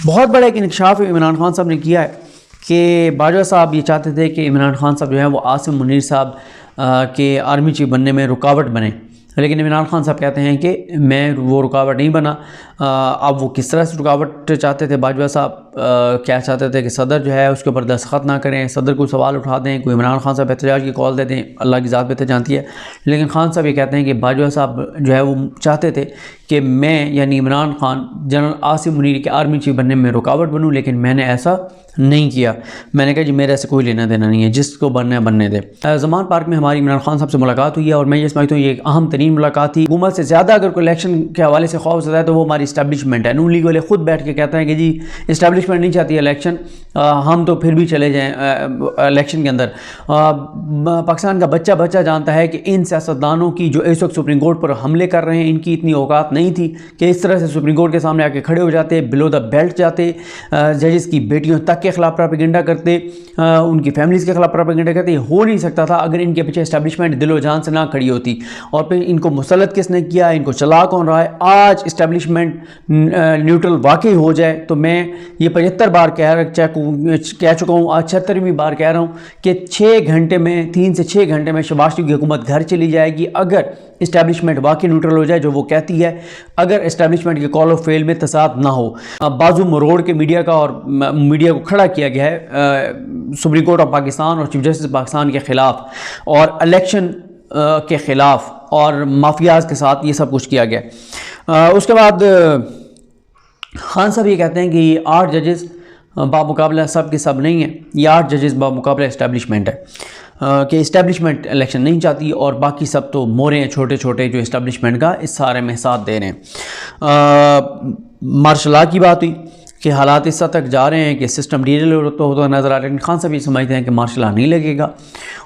بہت بڑا ایک انکشاف عمران خان صاحب نے کیا ہے کہ باجوہ صاحب یہ چاہتے تھے کہ عمران خان صاحب جو ہیں وہ عاصم منیر صاحب کے آرمی چیف بننے میں رکاوٹ بنے، لیکن عمران خان صاحب کہتے ہیں کہ میں وہ رکاوٹ نہیں بنا۔ اب وہ کس طرح سے رکاوٹ چاہتے تھے باجوہ صاحب؟ کیا چاہتے تھے کہ صدر جو ہے اس کے اوپر دستخط نہ کریں، صدر کو سوال اٹھا دیں، کوئی عمران خان صاحب احتجاج کی کال دے دیں، اللہ کی ذات بہتر جانتی ہے۔ لیکن خان صاحب یہ کہتے ہیں کہ باجوہ صاحب جو ہے وہ چاہتے تھے کہ میں یعنی عمران خان جنرل عاصم منیر کے آرمی چیف بننے میں رکاوٹ بنوں، لیکن میں نے ایسا نہیں کیا۔ میں نے کہا جی میرے ایسے کوئی لینا دینا نہیں ہے، جس کو بننا ہے بننے دے۔ زمان پارک میں ہماری عمران خان صاحب سے ملاقات ہوئی ہے، اور میں یہ سمجھتا ہوں یہ ایک اہم ترین ملاقات تھی۔ حکومت سے زیادہ اگر کوئی الیکشن کے حوالے سے خوف زدہ ہے تو وہ ہماری اسٹیبلشمنٹ ہے۔ نون لیگ والے خود بیٹھ کے کہتے ہیں کہ جی اسٹیبلشمنٹ نہیں چاہتی الیکشن، ہم تو پھر بھی چلے جائیں الیکشن کے اندر۔ پاکستان کا بچہ بچہ جانتا ہے کہ ان سیاستدانوں کی جو اس وقت سپریم کورٹ پر حملے کر رہے ہیں، ان کی اتنی اوقات نہیں تھی کہ اس طرح سے سپریم کورٹ کے سامنے آ کے کھڑے ہو جاتے، بلو دا بیلٹ جاتے، ججز کی بیٹیوں تک کے خلاف پراپیگنڈا کرتے، ان کی فیملیز کے خلاف پراپیگنڈا کرتے۔ یہ ہو نہیں سکتا تھا اگر ان کے پیچھے اسٹیبلشمنٹ دل و جان سے نہ کھڑی ہوتی۔ اور پھر ان کو مسلط کس نے کیا، ان کو چلا کون رہا ہے؟ آج اسٹیبلشمنٹ نیوٹرل واقعی ہو جائے تو میں یہ 75 بار کہہ چکا ہوں، آج 76ویں بار کہہ رہا ہوں کہ 6 گھنٹے میں 3 سے 6 گھنٹے میں شہباز شریف کی حکومت گھر چلی جائے گی اگر اسٹیبلشمنٹ واقعی نیوٹرل ہو جائے جو وہ کہتی ہے، اگر اسٹیبلشمنٹ کے کال آف فیل میں تصاد نہ ہو۔ بازو مروڑ کے میڈیا کا اور میڈیا کو کھڑا کیا گیا ہے سپریم کورٹ آف پاکستان اور چیف جسٹس پاکستان کے خلاف، اور الیکشن کے خلاف، اور مافیاز کے ساتھ یہ سب کچھ کیا گیا۔ اس کے بعد خان صاحب یہ کہتے ہیں کہ یہ 8 ججز بامقابلہ سب کے سب نہیں ہیں، یہ 8 ججز بامقابلہ اسٹیبلشمنٹ ہے، کہ اسٹیبلشمنٹ الیکشن نہیں چاہتی اور باقی سب تو مورے ہیں چھوٹے چھوٹے جو اسٹیبلشمنٹ کا اس سارے میں ساتھ دے رہے ہیں۔ مارشل لا کی بات ہوئی کہ حالات اس حد تک جا رہے ہیں کہ سسٹم ڈیریل ہوتا نظر آ رہا ہے، لیکن خان صاحب یہ سمجھتے ہیں کہ مارشل لا نہیں لگے گا۔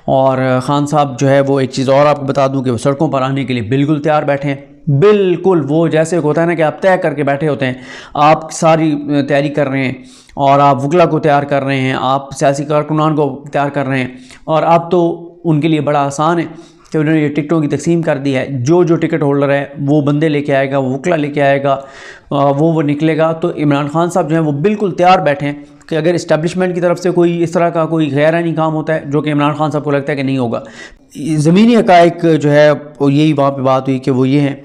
اور خان صاحب جو ہے وہ ایک چیز اور آپ کو بتا دوں کہ وہ سڑکوں پر آنے کے لیے بالکل تیار بیٹھے ہیں، بالکل وہ جیسے ہوتا ہے نا کہ آپ طے کر کے بیٹھے ہوتے ہیں، آپ ساری تیاری کر رہے ہیں اور آپ وکلا کو تیار کر رہے ہیں، آپ سیاسی کارکنان کو تیار کر رہے ہیں، اور اب تو ان کے لیے بڑا آسان ہے کہ انہوں نے یہ ٹکٹوں کی تقسیم کر دی ہے، جو ٹکٹ ہولڈر ہے وہ بندے لے کے آئے گا، وہ وکلا لے کے آئے گا، وہ نکلے گا۔ تو عمران خان صاحب جو ہیں وہ بالکل تیار بیٹھے ہیں کہ اگر اسٹیبلشمنٹ کی طرف سے کوئی اس طرح کا کوئی غیر آئینی کام ہوتا ہے جو کہ عمران خان صاحب کو لگتا ہے کہ نہیں ہوگا۔ زمینی حقائق جو ہے وہ یہی وہاں پہ بات ہوئی کہ وہ یہ ہیں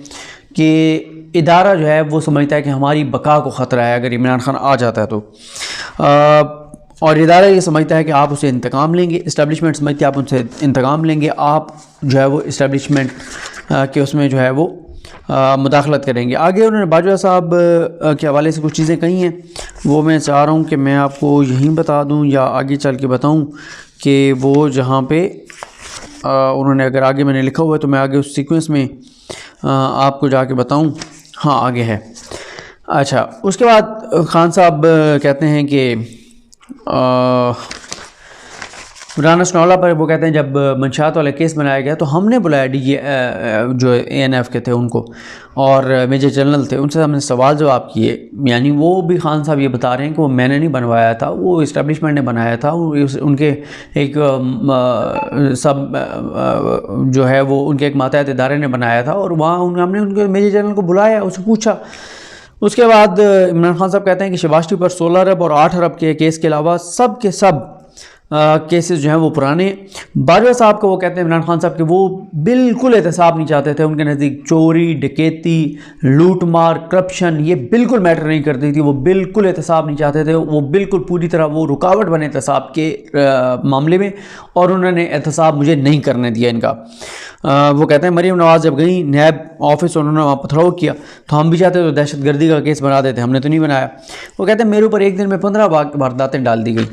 کہ ادارہ جو ہے وہ سمجھتا ہے کہ ہماری بقا کو خطرہ ہے اگر عمران خان آ جاتا ہے تو، اور ادارہ یہ سمجھتا ہے کہ آپ اسے انتقام لیں گے، اسٹیبلشمنٹ سمجھتی ہے آپ ان سے انتقام لیں گے، آپ جو ہے وہ اسٹیبلشمنٹ کے اس میں جو ہے وہ مداخلت کریں گے۔ آگے انہوں نے باجوہ صاحب کے حوالے سے کچھ چیزیں کہی ہیں، وہ میں چاہ رہا ہوں کہ میں آپ کو یہیں بتا دوں یا آگے چل کے بتاؤں کہ وہ جہاں پہ انہوں نے اگر آگے میں نے لکھا ہوا ہے تو میں آگے اس سیکوینس میں آپ کو جا کے بتاؤں۔ ہاں آگے ہے۔ اچھا، اس کے بعد خان صاحب کہتے ہیں کہ رانا سنولا پر وہ کہتے ہیں جب منشیات والا کیس بنایا گیا تو ہم نے بلایا ڈی جی جو اے این ایف کے تھے ان کو اور میجر جنرل تھے، ان سے ہم نے سوال جواب کیے، یعنی وہ بھی خان صاحب یہ بتا رہے ہیں کہ وہ میں نے نہیں بنوایا تھا، وہ اسٹیبلشمنٹ نے بنایا تھا، ان کے ایک سب جو ہے وہ ان کے ایک ماتحت ادارے نے بنایا تھا، اور وہاں ہم نے ان کے میجر جنرل کو بلایا، اسے پوچھا۔ اس کے بعد عمران خان صاحب کہتے ہیں کہ شہباز شریف پر 16 ارب اور 8 ارب کے کیس کے علاوہ سب کے سب کیسز جو ہیں وہ پرانے ہیں۔ باجوہ صاحب کو وہ کہتے ہیں عمران خان صاحب کہ وہ بالکل احتساب نہیں چاہتے تھے، ان کے نزدیک چوری، ڈکیتی، لوٹ مار، کرپشن یہ بالکل میٹر نہیں کرتی تھی، وہ بالکل احتساب نہیں چاہتے تھے، وہ بالکل پوری طرح وہ رکاوٹ بنے احتساب کے معاملے میں، اور انہوں نے احتساب مجھے نہیں کرنے دیا ان کا۔ وہ کہتے ہیں مریم نواز جب گئیں نیب آفس انہوں نے وہاں پتھراؤ کیا تو ہم بھی چاہتے تو دہشت گردی کا کیس بنا دیتے، ہم نے تو نہیں بنایا۔ وہ کہتے ہیں میرے اوپر ایک دن میں 15 وارداتیں ڈال دی گئی،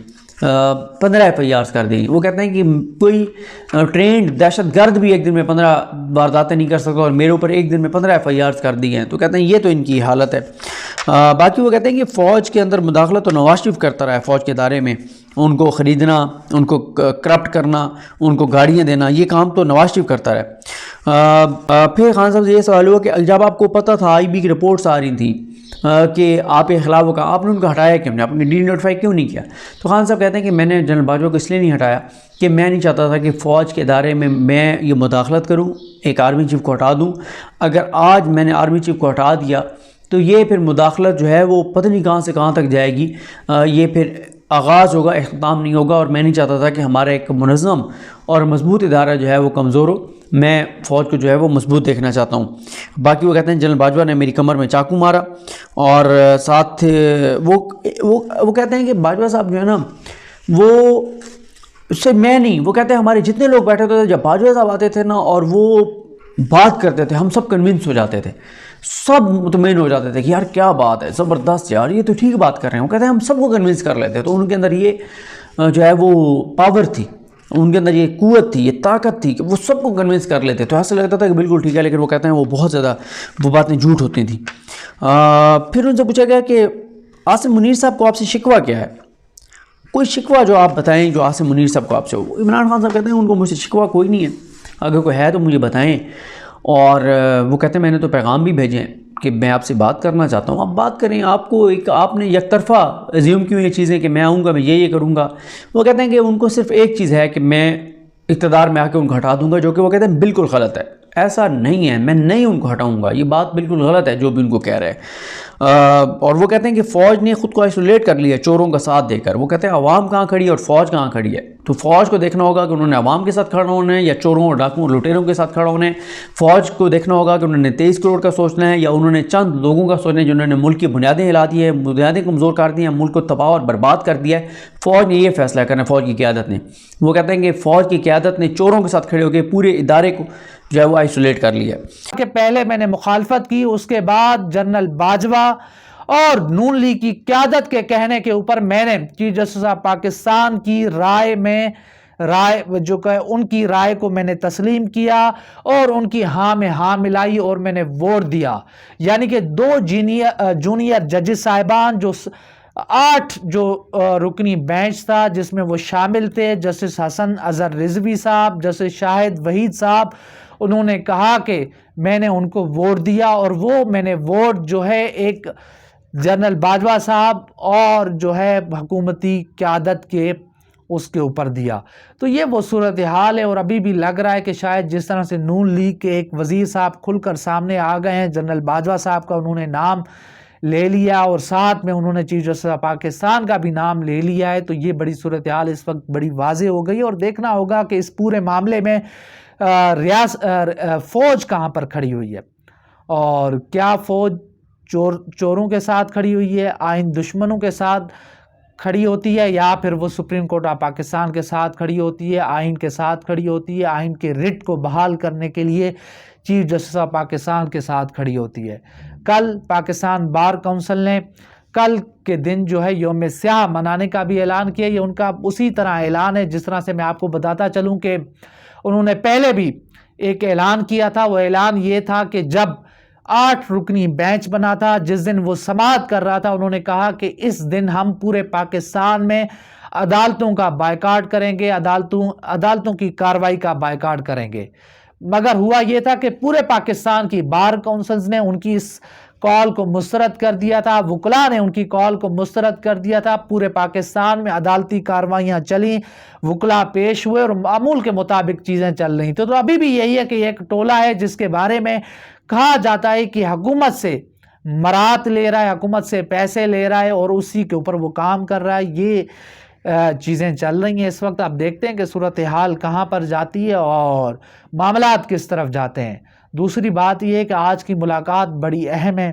15 ایف آئی آرز کر دی۔ وہ کہتے ہیں کہ کوئی ٹرینڈ دہشت گرد بھی ایک دن میں 15 وارداتیں نہیں کر سکتا، اور میرے اوپر ایک دن میں 15 ایف آئی آرز کر دی ہیں۔ تو کہتے ہیں یہ تو ان کی حالت ہے۔ باقی وہ کہتے ہیں کہ فوج کے اندر مداخلت تو نواز شریف کرتا رہا ہے، فوج کے ادارے میں ان کو خریدنا، ان کو کرپٹ کرنا، ان کو گاڑیاں دینا، یہ کام تو نواز شریف کرتا رہا۔ پھر خان صاحب سے یہ سوال ہوا کہ جب آپ کو پتہ تھا آئی بی کی رپورٹس آ رہی تھیں کہ آپ کے خلاف ہوگا، آپ نے ان کو ہٹایا کیوں نہیں، آپ نے ڈی نوٹیفائی کیوں نہیں کیا؟ تو خان صاحب کہتے ہیں کہ میں نے جنرل باجوہ کو اس لیے نہیں ہٹایا کہ میں نہیں چاہتا تھا کہ فوج کے ادارے میں یہ مداخلت کروں، ایک آرمی چیف کو ہٹا دوں۔ اگر آج میں نے آرمی چیف کو ہٹا دیا تو یہ پھر مداخلت جو ہے وہ پتہ نہیں کہاں سے کہاں تک جائے گی. یہ پھر آغاز ہوگا، اختتام نہیں ہوگا. اور میں نہیں چاہتا تھا کہ ہمارا ایک منظم اور مضبوط ادارہ جو ہے وہ کمزور ہو. میں فوج کو جو ہے وہ مضبوط دیکھنا چاہتا ہوں. باقی وہ کہتے ہیں جنرل باجوہ نے میری کمر میں چاقو مارا، اور ساتھ وہ کہتے ہیں کہ باجوہ صاحب جو ہے نا وہ اس سے میں نہیں، وہ کہتے ہیں ہمارے جتنے لوگ بیٹھے ہوتے تھے جب باجوہ صاحب آتے تھے نا اور وہ بات کرتے تھے ہم سب کنونس ہو جاتے تھے، سب مطمئن ہو جاتے تھے کہ یار کیا بات ہے، زبردست یار، یہ تو ٹھیک بات کر رہے ہیں. وہ کہتے ہیں ہم سب کو کنونس کر لیتے. تو ان کے اندر یہ جو ہے وہ پاور تھی، ان کے اندر یہ قوت تھی، یہ طاقت تھی کہ وہ سب کو کنونس کر لیتے. تو ایسا لگتا تھا کہ بالکل ٹھیک ہے، لیکن وہ کہتے ہیں وہ بہت زیادہ وہ باتیں جھوٹ ہوتی تھیں. پھر ان سے پوچھا گیا کہ عاصم منیر صاحب کو آپ سے شکوہ کیا ہے، کوئی شکوہ جو آپ بتائیں جو عاصم منیر صاحب کو آپ سے ہو. عمران خان صاحب کہتے ہیں ان کو مجھ سے شکوہ کوئی نہیں ہے، اگر کوئی ہے تو مجھے بتائیں. اور وہ کہتے ہیں میں نے تو پیغام بھی بھیجے ہیں کہ میں آپ سے بات کرنا چاہتا ہوں، آپ بات کریں. آپ نے یک طرفہ ایزیوم کیوں یہ چیزیں کہ میں آؤں گا میں یہ کروں گا. وہ کہتے ہیں کہ ان کو صرف ایک چیز ہے کہ میں اقتدار میں آ کے ان کو ہٹا دوں گا، جو کہ وہ کہتے ہیں بالکل غلط ہے. ایسا نہیں ہے، میں نہیں ان کو ہٹاؤں گا، یہ بات بالکل غلط ہے جو بھی ان کو کہہ رہے ہیں. اور وہ کہتے ہیں کہ فوج نے خود کو آئسولیٹ کر لیا چوروں کا ساتھ دے کر. وہ کہتے ہیں عوام کہاں کھڑی ہے اور فوج کہاں کھڑی ہے. تو فوج کو دیکھنا ہوگا کہ انہوں نے عوام کے ساتھ کھڑا ہونا ہے یا چوروں اور ڈاکوؤں اور لٹیروں کے ساتھ کھڑا ہونا ہے. فوج کو دیکھنا ہوگا کہ انہوں نے 23 کروڑ کا سوچنا ہے یا انہوں نے چند لوگوں کا سوچنا ہے جنہوں نے ملک کی بنیادیں ہلا دی ہے، بنیادیں کمزور کر دی ہیں، ملک کو تباہ اور برباد کر دیا ہے. فوج نے یہ فیصلہ کرنا ہے، فوج کی قیادت نے. وہ کہتے ہیں کہ فوج کی قیادت نے چوروں کے ساتھ کھڑے ہو کے پورے ادارے کو جو ہے وہ آئسولیٹ کر لیا. کہ پہلے میں نے مخالفت کی، اس کے بعد جنرل باجوہ اور نون لیگ کی قیادت کے کہنے کے اوپر میں نے چیف جسٹس آف پاکستان کی رائے جو کہ ان کی رائے کو میں نے تسلیم کیا اور ان کی ہاں میں ہاں ملائی اور میں نے ووٹ دیا. یعنی کہ 2 جونیئر ججز صاحبان جو 8 جو رکنی بینچ تھا جس میں وہ شامل تھے جسٹس حسن اظہر رضوی صاحب، جسٹس شاہد وحید صاحب، انہوں نے کہا کہ میں نے ان کو ووٹ دیا اور وہ میں نے ووٹ جو ہے ایک جنرل باجوہ صاحب اور جو ہے حکومتی قیادت کے اس کے اوپر دیا. تو یہ وہ صورتحال ہے. اور ابھی بھی لگ رہا ہے کہ شاید جس طرح سے نون لیگ کے ایک وزیر صاحب کھل کر سامنے آ گئے ہیں، جنرل باجوہ صاحب کا انہوں نے نام لے لیا اور ساتھ میں انہوں نے چیف جسٹس آف پاکستان کا بھی نام لے لیا ہے. تو یہ بڑی صورتحال اس وقت بڑی واضح ہو گئی اور دیکھنا ہوگا کہ اس پورے معاملے میں فوج کہاں پر کھڑی ہوئی ہے اور کیا فوج چوروں کے ساتھ کھڑی ہوئی ہے، آئین دشمنوں کے ساتھ کھڑی ہوتی ہے، یا پھر وہ سپریم کورٹ آف پاکستان کے ساتھ کھڑی ہوتی ہے، آئین کے ساتھ کھڑی ہوتی ہے، آئین کے رٹ کو بحال کرنے کے لیے چیف جسٹس آف پاکستان کے ساتھ کھڑی ہوتی ہے. کل پاکستان بار کونسل نے کل کے دن جو ہے یوم سیاہ منانے کا بھی اعلان کیا. یہ ان کا اسی طرح اعلان ہے جس طرح سے میں آپ کو بتاتا چلوں کہ انہوں نے پہلے بھی ایک اعلان کیا تھا. وہ اعلان یہ تھا کہ جب 8 رکنی بینچ بنا تھا، جس دن وہ سماعت کر رہا تھا، انہوں نے کہا کہ اس دن ہم پورے پاکستان میں عدالتوں کا بائیکاٹ کریں گے، عدالتوں کی کارروائی کا بائیکاٹ کریں گے. مگر ہوا یہ تھا کہ پورے پاکستان کی بار کونسلز نے ان کی اس کال کو مسترد کر دیا تھا، وکلاء نے ان کی کال کو مسترد کر دیا تھا. پورے پاکستان میں عدالتی کارروائیاں چلیں، وکلاء پیش ہوئے اور معمول کے مطابق چیزیں چل رہی. تو ابھی بھی یہی ہے کہ یہ ایک ٹولہ ہے جس کے بارے میں کہا جاتا ہے کہ حکومت سے مرات لے رہا ہے، حکومت سے پیسے لے رہا ہے اور اسی کے اوپر وہ کام کر رہا ہے. یہ چیزیں چل رہی ہیں اس وقت. آپ دیکھتے ہیں کہ صورتحال کہاں پر جاتی ہے اور معاملات کس طرف جاتے ہیں. دوسری بات یہ ہے کہ آج کی ملاقات بڑی اہم ہے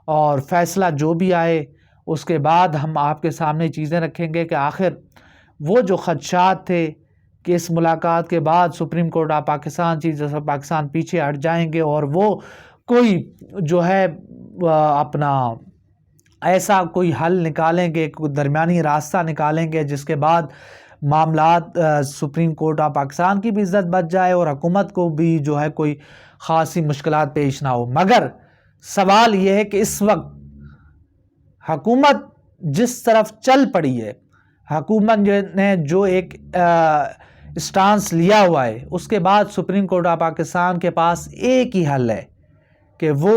اور فیصلہ جو بھی آئے اس کے بعد ہم آپ کے سامنے چیزیں رکھیں گے کہ آخر وہ جو خدشات تھے کہ اس ملاقات کے بعد supreme court of Pakistan, chief justice of Pakistan پیچھے ہٹ جائیں گے اور وہ کوئی جو ہے اپنا ایسا کوئی حل نکالیں گے، کوئی درمیانی راستہ نکالیں گے جس کے بعد معاملات سپریم کورٹ آف پاکستان کی بھی عزت بچ جائے اور حکومت کو بھی جو ہے کوئی خاصی مشکلات پیش نہ ہو. مگر سوال یہ ہے کہ اس وقت حکومت جس طرف چل پڑی ہے، حکومت نے جو ایک اسٹانس لیا ہوا ہے، اس کے بعد سپریم کورٹ آف پاکستان کے پاس ایک ہی حل ہے کہ وہ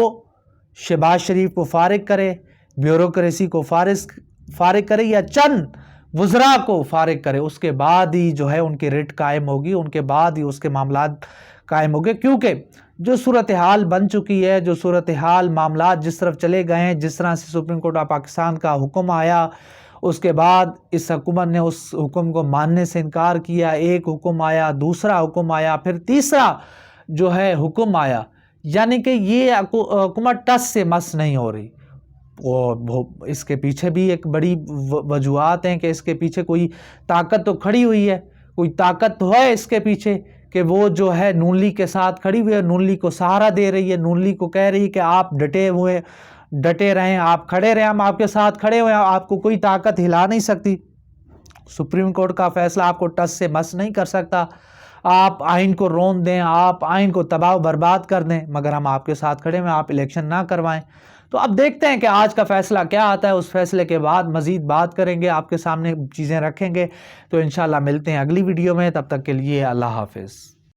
شہباز شریف کو فارغ کرے، بیوروکریسی کو فارغ کرے یا چند وزراء کو فارغ کرے. اس کے بعد ہی جو ہے ان کی رٹ قائم ہوگی، ان کے بعد ہی اس کے معاملات قائم ہوگے. کیونکہ جو صورتحال بن چکی ہے، جو صورتحال معاملات جس طرف چلے گئے ہیں، جس طرح سے سپریم کورٹ آف پاکستان کا حکم آیا، اس کے بعد اس حکومت نے اس حکم کو ماننے سے انکار کیا، ایک حکم آیا، دوسرا حکم آیا، پھر تیسرا جو ہے حکم آیا، یعنی کہ یہ حکومت ٹس سے مس نہیں ہو رہی۔ اور اس کے پیچھے بھی ایک بڑی وجوہات ہیں کہ اس کے پیچھے کوئی طاقت تو کھڑی ہوئی ہے، کوئی طاقت تو ہے اس کے پیچھے کہ وہ جو ہے نون لیگ کے ساتھ کھڑی ہوئی ہے، نون لیگ کو سہارا دے رہی ہے، نون لیگ کو کہہ رہی ہے کہ آپ ڈٹے رہیں، آپ کھڑے رہیں، ہم آپ کے ساتھ کھڑے ہوئے ہیں، آپ کو کوئی طاقت ہلا نہیں سکتی، سپریم کورٹ کا فیصلہ آپ کو ٹس سے مس نہیں کر سکتا، آپ آئین کو رون دیں، آپ آئین کو تباہ و برباد کر دیں، مگر ہم آپ کے ساتھ کھڑے ہوئے ہیں، آپ الیکشن نہ کروائیں۔ تو اب دیکھتے ہیں کہ آج کا فیصلہ کیا آتا ہے، اس فیصلے کے بعد مزید بات کریں گے، آپ کے سامنے چیزیں رکھیں گے۔ تو انشاءاللہ ملتے ہیں اگلی ویڈیو میں، تب تک کے لیے اللہ حافظ۔